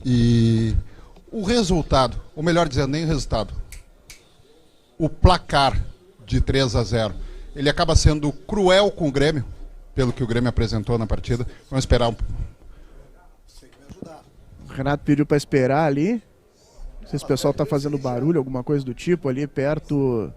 E o resultado, ou melhor dizendo, nem o resultado, o placar de 3-0, ele acaba sendo cruel com o Grêmio, pelo que o Grêmio apresentou na partida. Vamos esperar um... O Renato pediu para esperar ali. Não sei se o pessoal está fazendo barulho, alguma coisa do tipo ali perto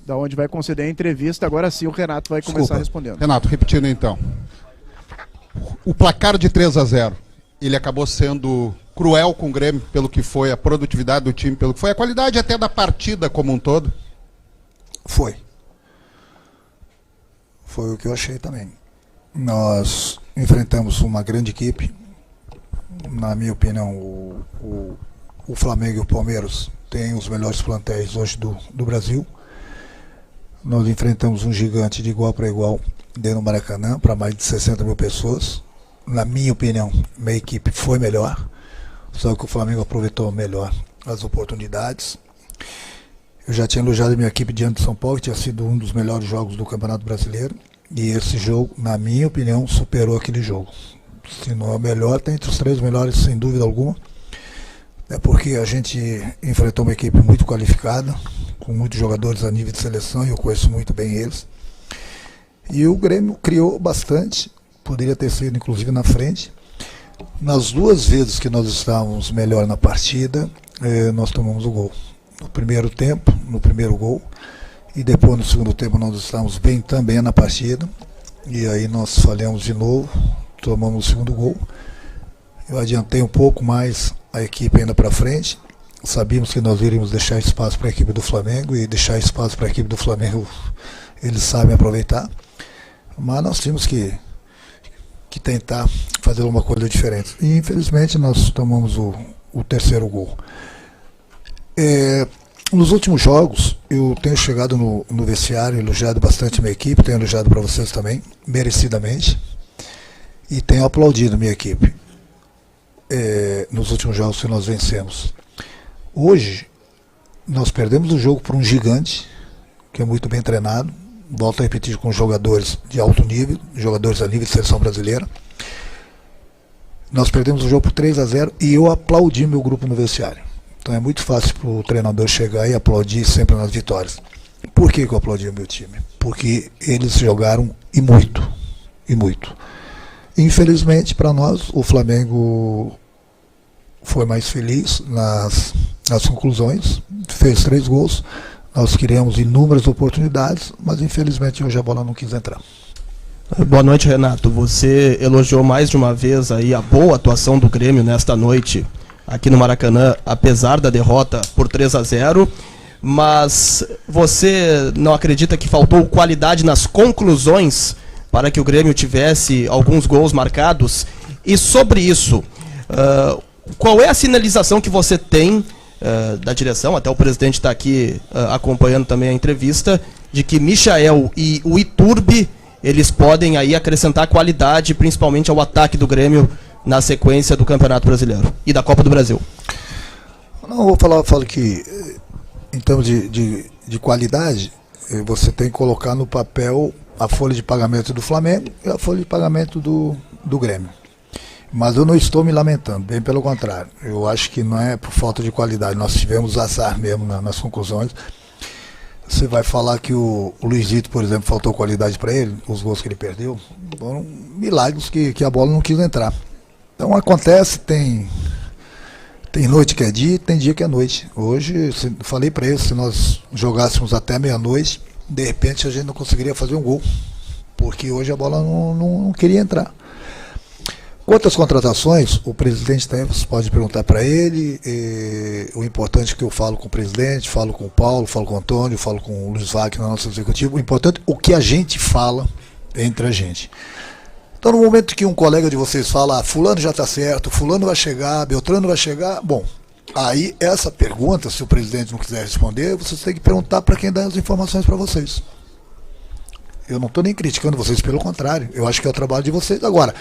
da onde vai conceder a entrevista. Agora sim o Renato vai começar respondendo. Renato, repetindo então. O placar de 3-0, ele acabou sendo cruel com o Grêmio, pelo que foi a produtividade do time, pelo que foi a qualidade até da partida como um todo? Foi. Foi o que eu achei também. Nós enfrentamos uma grande equipe. Na minha opinião, o Flamengo e o Palmeiras têm os melhores plantéis hoje do Brasil. Nós enfrentamos um gigante de igual para igual dentro do Maracanã, para mais de 60 mil pessoas. Na minha opinião, minha equipe foi melhor, só que o Flamengo aproveitou melhor as oportunidades. Eu já tinha elogiado a minha equipe diante de São Paulo, que tinha sido um dos melhores jogos do Campeonato Brasileiro, e esse jogo, na minha opinião, superou aquele jogo. Se não é o melhor, está entre os 3 melhores, sem dúvida alguma. É porque a gente enfrentou uma equipe muito qualificada, com muitos jogadores a nível de seleção, e eu conheço muito bem eles. E o Grêmio criou bastante, poderia ter sido inclusive na frente. Nas 2 vezes que nós estávamos melhor na partida, nós tomamos o gol. No primeiro tempo, no primeiro gol, e depois no segundo tempo nós estávamos bem também na partida, e aí nós falhamos de novo, tomamos o segundo gol. Eu adiantei um pouco mais a equipe ainda para frente, sabíamos que nós iríamos deixar espaço para a equipe do Flamengo, e deixar espaço para a equipe do Flamengo eles sabem aproveitar, mas nós tínhamos que tentar fazer uma coisa diferente, e infelizmente nós tomamos o terceiro gol. Nos últimos jogos eu tenho chegado no vestiário, elogiado bastante a minha equipe, tenho elogiado para vocês também, merecidamente, e tenho aplaudido a minha equipe nos últimos jogos que nós vencemos. Hoje nós perdemos o jogo por um gigante que é muito bem treinado, volto a repetir, com jogadores de alto nível, jogadores a nível de seleção brasileira. Nós perdemos o jogo por 3-0 e eu aplaudi meu grupo no vestiário. Então é muito fácil para o treinador chegar e aplaudir sempre nas vitórias. Por que eu aplaudi o meu time? Porque eles jogaram e muito, e muito. Infelizmente para nós, o Flamengo foi mais feliz nas conclusões, fez 3 gols, nós criamos inúmeras oportunidades, mas infelizmente hoje a bola não quis entrar. Boa noite, Renato. Você elogiou mais de uma vez aí a boa atuação do Grêmio nesta noite aqui no Maracanã, apesar da derrota por 3-0, mas você não acredita que faltou qualidade nas conclusões para que o Grêmio tivesse alguns gols marcados? E sobre isso, qual é a sinalização que você tem da direção, até o presidente está aqui acompanhando também a entrevista, de que Michael e o Iturbe, eles podem aí acrescentar qualidade, principalmente ao ataque do Grêmio na sequência do Campeonato Brasileiro e da Copa do Brasil? Não, eu falo que em termos de qualidade, você tem que colocar no papel a folha de pagamento do Flamengo e a folha de pagamento do Grêmio. Mas eu não estou me lamentando, bem pelo contrário. Eu acho que não é por falta de qualidade, nós tivemos azar mesmo nas conclusões. Você vai falar que o Luizito, por exemplo, faltou qualidade para ele, os gols que ele perdeu, foram milagres que a bola não quis entrar. Então acontece, tem noite que é dia, tem dia que é noite. Hoje, falei para eles, se nós jogássemos até meia-noite, de repente a gente não conseguiria fazer um gol, porque hoje a bola não queria entrar. Quanto às contratações, o presidente tem, você pode perguntar para ele, o importante é que eu falo com o presidente, falo com o Paulo, falo com o Antônio, falo com o Luiz Wagner, nosso executivo, o importante é o que a gente fala entre a gente. Então no momento que um colega de vocês fala, fulano já está certo, fulano vai chegar, Beltrano vai chegar, bom, aí essa pergunta, se o presidente não quiser responder, vocês têm que perguntar para quem dá as informações para vocês. Eu não estou nem criticando vocês, pelo contrário, eu acho que é o trabalho de vocês. Agora,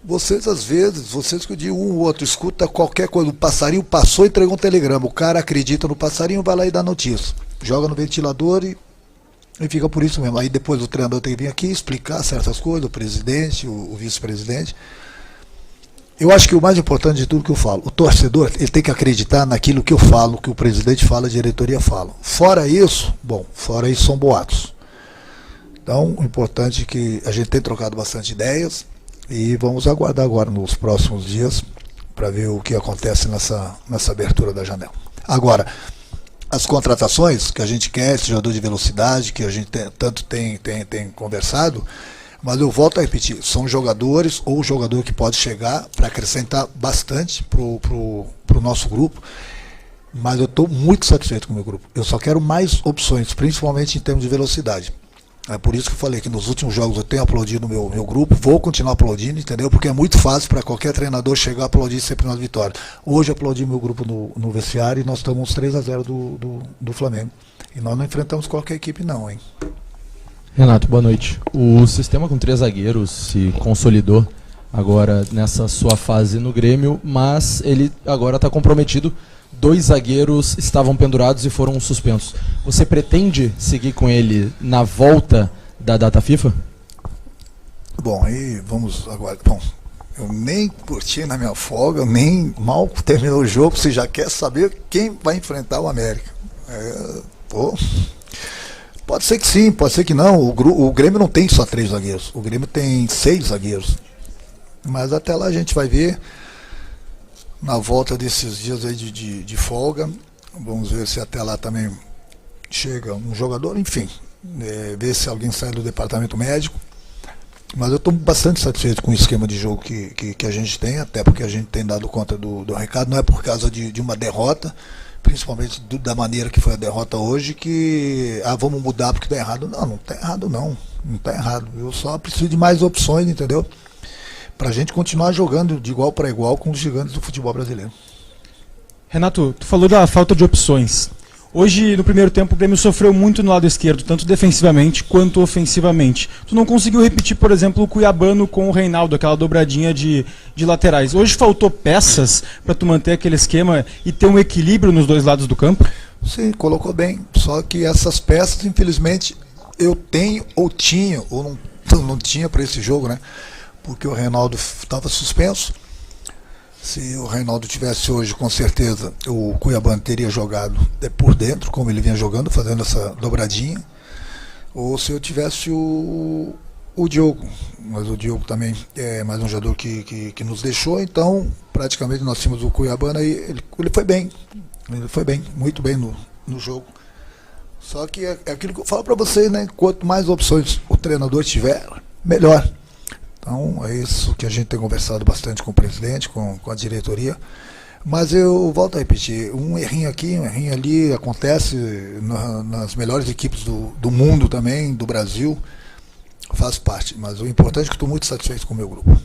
vocês às vezes, vocês que eu digo, um ou outro escuta qualquer coisa, o passarinho passou e entregou um telegrama, o cara acredita no passarinho, vai lá e dá notícia, joga no ventilador e fica por isso mesmo. Aí depois o treinador tem que vir aqui explicar certas coisas, o presidente, o vice-presidente, Eu acho que o mais importante de tudo que eu falo, o torcedor ele tem que acreditar naquilo que eu falo, que o presidente fala, a diretoria fala. Fora isso são boatos. Então, o importante é que a gente tem trocado bastante ideias e vamos aguardar agora nos próximos dias para ver o que acontece nessa abertura da janela. Agora, as contratações que a gente quer, esse jogador de velocidade, que a gente tanto tem conversado, mas eu volto a repetir, são jogadores ou jogador que pode chegar para acrescentar bastante para o nosso grupo, mas eu estou muito satisfeito com o meu grupo. Eu só quero mais opções, principalmente em termos de velocidade. É por isso que eu falei que nos últimos jogos eu tenho aplaudido o meu grupo, vou continuar aplaudindo, entendeu? Porque é muito fácil para qualquer treinador chegar a aplaudir sempre nas vitórias. Hoje eu aplaudi meu grupo no vestiário e nós estamos 3-0 do Flamengo. E nós não enfrentamos qualquer equipe não, hein? Renato, boa noite. O sistema com 3 zagueiros se consolidou agora nessa sua fase no Grêmio, mas ele agora está comprometido. 2 zagueiros estavam pendurados e foram suspensos. Você pretende seguir com ele na volta da data FIFA? Bom, aí vamos agora. Bom, eu nem curti na minha folga, nem mal terminou o jogo, você já quer saber quem vai enfrentar o América. Pode ser que sim, pode ser que não. O Grêmio não tem só 3 zagueiros, o Grêmio tem 6 zagueiros. Mas até lá a gente vai ver. Na volta desses dias aí de folga, vamos ver se até lá também chega um jogador, enfim, ver se alguém sai do departamento médico. Mas eu estou bastante satisfeito com o esquema de jogo que a gente tem, até porque a gente tem dado conta do recado, não é por causa de uma derrota, principalmente da maneira que foi a derrota hoje, que vamos mudar porque está errado. Não está errado não está errado. Eu só preciso de mais opções, entendeu? Para a gente continuar jogando de igual para igual com os gigantes do futebol brasileiro. Renato, tu falou da falta de opções. Hoje, no primeiro tempo, o Grêmio sofreu muito no lado esquerdo, tanto defensivamente quanto ofensivamente. Tu não conseguiu repetir, por exemplo, o Cuiabano com o Reinaldo, aquela dobradinha de laterais. Hoje faltou peças para tu manter aquele esquema e ter um equilíbrio nos dois lados do campo? Sim, colocou bem. Só que essas peças, infelizmente, eu tenho ou tinha, ou não tinha para esse jogo, né? Porque o Reinaldo estava suspenso. Se o Reinaldo tivesse hoje, com certeza, o Cuiabano teria jogado por dentro, como ele vinha jogando, fazendo essa dobradinha. Ou se eu tivesse o Diogo. Mas o Diogo também é mais um jogador que nos deixou, então praticamente nós tínhamos o Cuiabano aí. Ele foi bem. Ele foi bem, muito bem no jogo. Só que é aquilo que eu falo para vocês, né? Quanto mais opções o treinador tiver, melhor. Então é isso que a gente tem conversado bastante com o presidente, com a diretoria. Mas eu volto a repetir, um errinho aqui, um errinho ali, acontece nas melhores equipes do mundo também, do Brasil, faz parte. Mas o importante é que estou muito satisfeito com o meu grupo.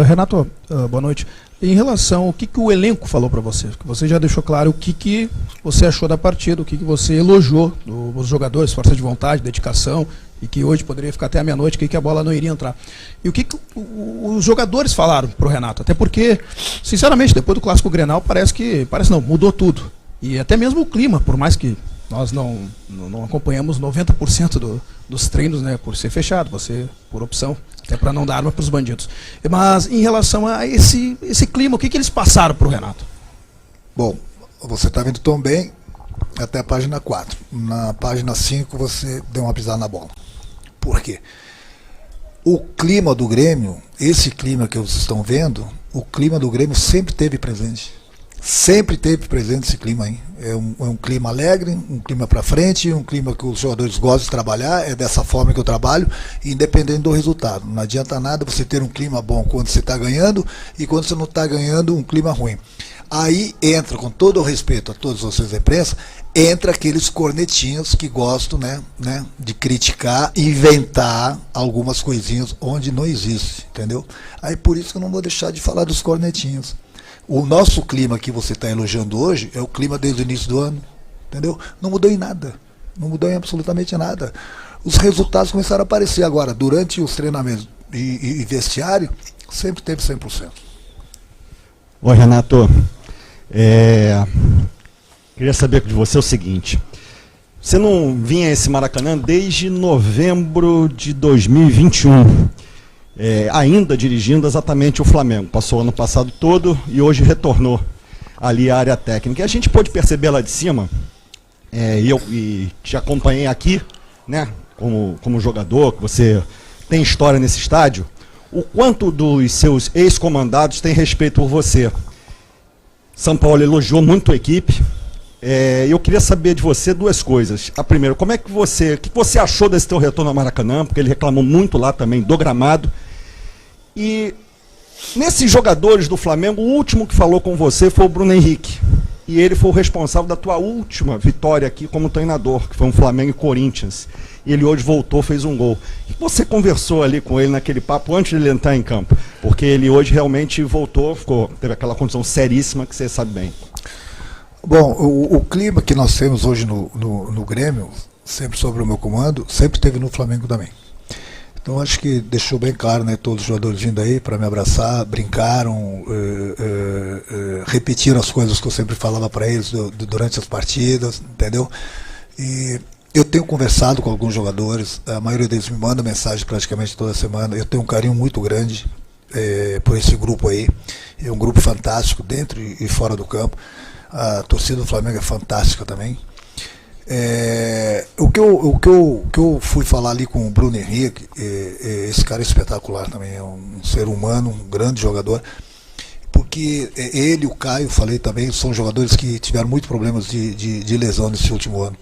Renato, boa noite. Em relação ao que o elenco falou para você, você já deixou claro o que você achou da partida, o que você elogiou dos jogadores, força de vontade, dedicação, e que hoje poderia ficar até a meia-noite, que a bola não iria entrar. E o que os jogadores falaram pro Renato? Até porque, sinceramente, depois do Clássico Grenal, parece não, mudou tudo. E até mesmo o clima, por mais que nós não acompanhamos 90% dos treinos, né, por ser fechado, você por opção, até para não dar arma para os bandidos. Mas em relação a esse clima, o que eles passaram pro Renato? Bom, você está vendo tão bem até a página 4. Na página 5 você deu uma pisada na bola. Por quê? O clima do Grêmio, esse clima que vocês estão vendo, o clima do Grêmio sempre teve presente. Sempre teve presente esse clima aí. É um clima alegre, um clima para frente, um clima que os jogadores gostam de trabalhar. É dessa forma que eu trabalho, independente do resultado. Não adianta nada você ter um clima bom quando você está ganhando e quando você não está ganhando, um clima ruim. Aí entra, com todo o respeito a todos vocês da imprensa, entra aqueles cornetinhos que gostam, né, de criticar, inventar algumas coisinhas onde não existe, entendeu? Aí por isso que eu não vou deixar de falar dos cornetinhos. O nosso clima que você está elogiando hoje é o clima desde o início do ano, entendeu? Não mudou em nada, não mudou em absolutamente nada. Os resultados começaram a aparecer agora, durante os treinamentos e vestiário, sempre teve 100%. Oi, Renato. Queria saber de você o seguinte: você não vinha a esse Maracanã desde novembro de 2021 ainda dirigindo exatamente o Flamengo. Passou o ano passado todo e hoje retornou ali à área técnica. E a gente pôde perceber lá de cima, eu te acompanhei aqui, né, como jogador, que você tem história nesse estádio, o quanto dos seus ex-comandados têm respeito por você. São Paulo elogiou muito a equipe. Eu queria saber de você duas coisas. A primeira, o que você achou desse teu retorno ao Maracanã? Porque ele reclamou muito lá também do gramado. E nesses jogadores do Flamengo, o último que falou com você foi o Bruno Henrique. E ele foi o responsável da tua última vitória aqui como treinador, que foi um Flamengo e Corinthians. E ele hoje voltou, fez um gol. E você conversou ali com ele naquele papo antes de ele entrar em campo? Porque ele hoje realmente voltou, teve aquela condição seríssima que você sabe bem. Bom, o clima que nós temos hoje no Grêmio, sempre sobre o meu comando, sempre teve no Flamengo também. Então acho que deixou bem claro, né, todos os jogadores vindo aí para me abraçar, brincaram, repetiram as coisas que eu sempre falava para eles durante as partidas, entendeu? E eu tenho conversado com alguns jogadores, a maioria deles me manda mensagem praticamente toda semana. Eu tenho um carinho muito grande por esse grupo aí, é um grupo fantástico dentro e fora do campo. A torcida do Flamengo é fantástica também. O que eu fui falar ali com o Bruno Henrique, esse cara é espetacular também, é um ser humano, um grande jogador, porque ele e o Caio, falei também, são jogadores que tiveram muitos problemas de lesão nesse último ano,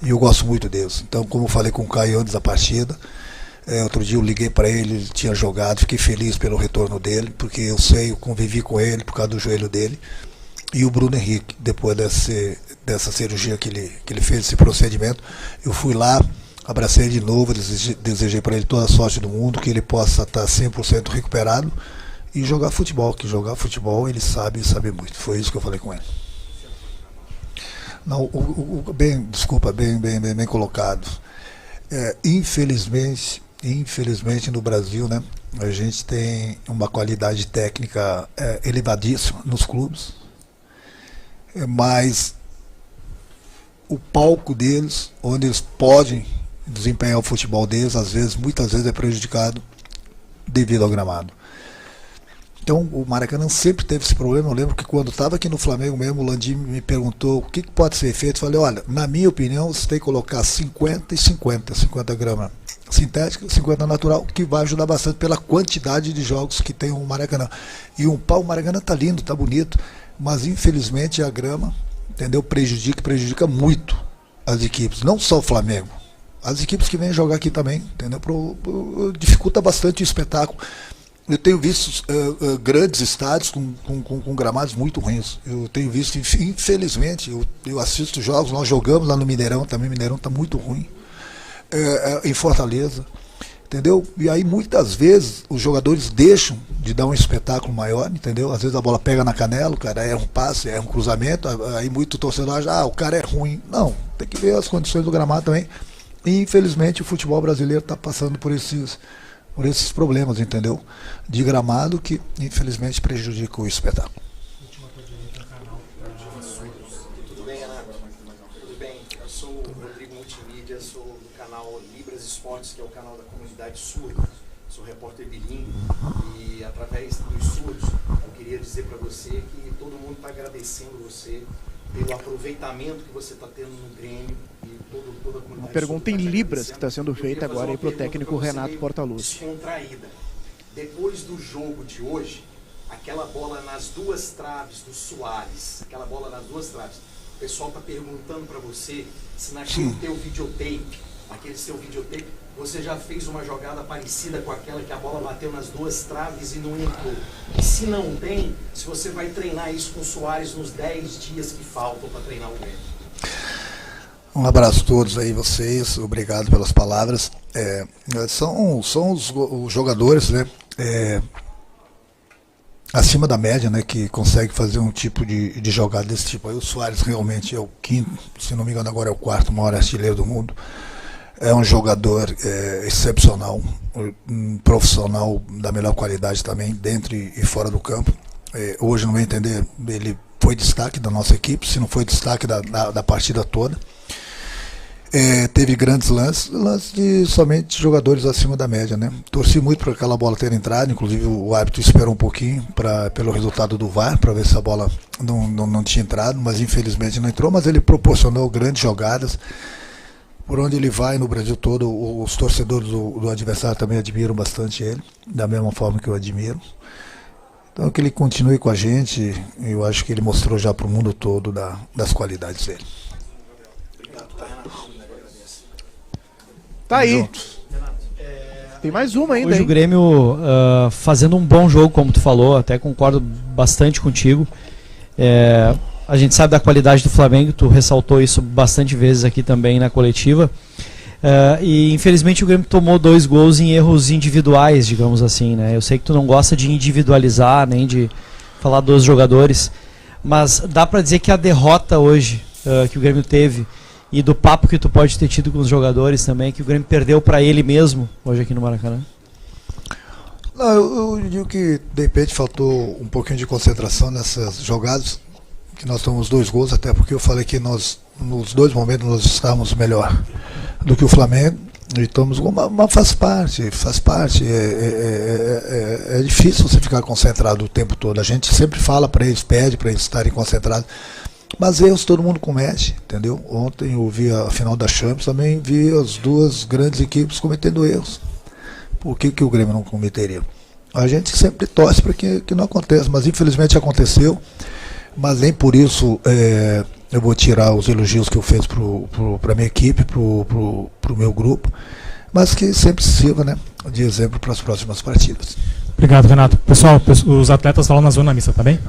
e eu gosto muito deles. Então, como eu falei com o Caio antes da partida, outro dia eu liguei para ele, ele tinha jogado, fiquei feliz pelo retorno dele, porque eu convivi com ele por causa do joelho dele. E o Bruno Henrique, depois dessa cirurgia que ele fez, esse procedimento, eu fui lá, abracei ele de novo, desejei para ele toda a sorte do mundo, que ele possa estar 100% recuperado e jogar futebol, que jogar futebol ele sabe muito. Foi isso que eu falei com ele. Não, desculpa, bem colocado. Infelizmente no Brasil, né, a gente tem uma qualidade técnica elevadíssima nos clubes, mas o palco deles, onde eles podem desempenhar o futebol deles, muitas vezes é prejudicado devido ao gramado. Então o Maracanã sempre teve esse problema. Eu lembro que quando estava aqui no Flamengo mesmo, o Landim me perguntou o que pode ser feito. Eu falei, olha, na minha opinião, você tem que colocar 50 gramas sintética, 50 natural, que vai ajudar bastante pela quantidade de jogos que tem o Maracanã. E o Maracanã tá lindo, tá bonito, mas infelizmente a grama, entendeu, prejudica muito as equipes, não só o Flamengo, as equipes que vêm jogar aqui também, entendeu, dificulta bastante o espetáculo. Eu tenho visto grandes estádios com gramados muito ruins. Eu tenho visto, infelizmente, eu assisto jogos, nós jogamos lá no Mineirão, também o Mineirão está muito ruim, em Fortaleza, entendeu? E aí muitas vezes os jogadores deixam de dar um espetáculo maior, entendeu? Às vezes a bola pega na canela, o cara erra um passe, erra um cruzamento, aí muito torcedor acha, o cara é ruim. Não, tem que ver as condições do gramado também. E infelizmente o futebol brasileiro está passando por esses problemas, entendeu? De gramado que infelizmente prejudica o espetáculo. Tudo bem, Renato? Tudo bem? Eu sou o Rodrigo Multimídia, sou do canal Libras Esportes, que é o canal da comunidade surda. Sou repórter bilíngue e através dos surdos eu queria dizer para você que todo mundo está agradecendo você pelo aproveitamento que você está tendo no Grêmio e toda a comunidade. Uma pergunta em Libras que está sendo feita agora aí para o técnico Renato Portaluppi. Descontraída. Depois do jogo de hoje, aquela bola nas duas traves do Soares, aquela bola nas duas traves, o pessoal está perguntando para você se naquele teu videotape, aquele seu videotape, você já fez uma jogada parecida com aquela que a bola bateu nas duas traves e não entrou. E se não tem, se você vai treinar isso com o Soares nos 10 dias que faltam para treinar o Grêmio. Um abraço a todos aí, vocês, obrigado pelas palavras. São os jogadores, né, acima da média, né, que consegue fazer um tipo de jogada desse tipo. Aí o Soares realmente é o quinto, se não me engano agora é o quarto maior artilheiro do mundo. É um jogador excepcional, um profissional da melhor qualidade também, dentro e fora do campo. Hoje, no meu entender, ele foi destaque da nossa equipe, se não foi destaque da partida toda. Teve grandes lances de somente jogadores acima da média, né? Torci muito para aquela bola ter entrado, inclusive o árbitro esperou um pouquinho pelo resultado do VAR, para ver se a bola não tinha entrado, mas infelizmente não entrou, mas ele proporcionou grandes jogadas. Por onde ele vai no Brasil todo, os torcedores do adversário também admiram bastante ele, da mesma forma que eu admiro. Então que ele continue com a gente, eu acho que ele mostrou já para o mundo todo das qualidades dele. Tá aí. Tem mais uma ainda, Hoje hein? o Grêmio fazendo um bom jogo, como tu falou, até concordo bastante contigo. A gente sabe da qualidade do Flamengo, tu ressaltou isso bastante vezes aqui também na coletiva. E infelizmente o Grêmio tomou 2 gols em erros individuais, digamos assim, né? Eu sei que tu não gosta de individualizar, nem de falar dos jogadores, mas dá pra dizer que a derrota hoje que o Grêmio teve e do papo que tu pode ter tido com os jogadores também, que o Grêmio perdeu pra ele mesmo hoje aqui no Maracanã? Não, eu digo que de repente faltou um pouquinho de concentração nessas jogadas, que nós tomamos 2 gols, até porque eu falei que nós, nos 2 momentos, nós estávamos melhor do que o Flamengo, e estamos, mas faz parte, é difícil você ficar concentrado o tempo todo, a gente sempre fala para eles, pede para eles estarem concentrados, mas erros todo mundo comete, entendeu? Ontem eu vi a final da Champions, também vi as 2 grandes equipes cometendo erros. Por que o Grêmio não cometeria? A gente sempre torce para que não aconteça, mas infelizmente aconteceu, mas nem por isso eu vou tirar os elogios que eu fiz para a minha equipe, para o meu grupo, mas que sempre sirva, né, de exemplo para as próximas partidas. Obrigado, Renato. Pessoal, os atletas falam na zona mista, tá bem?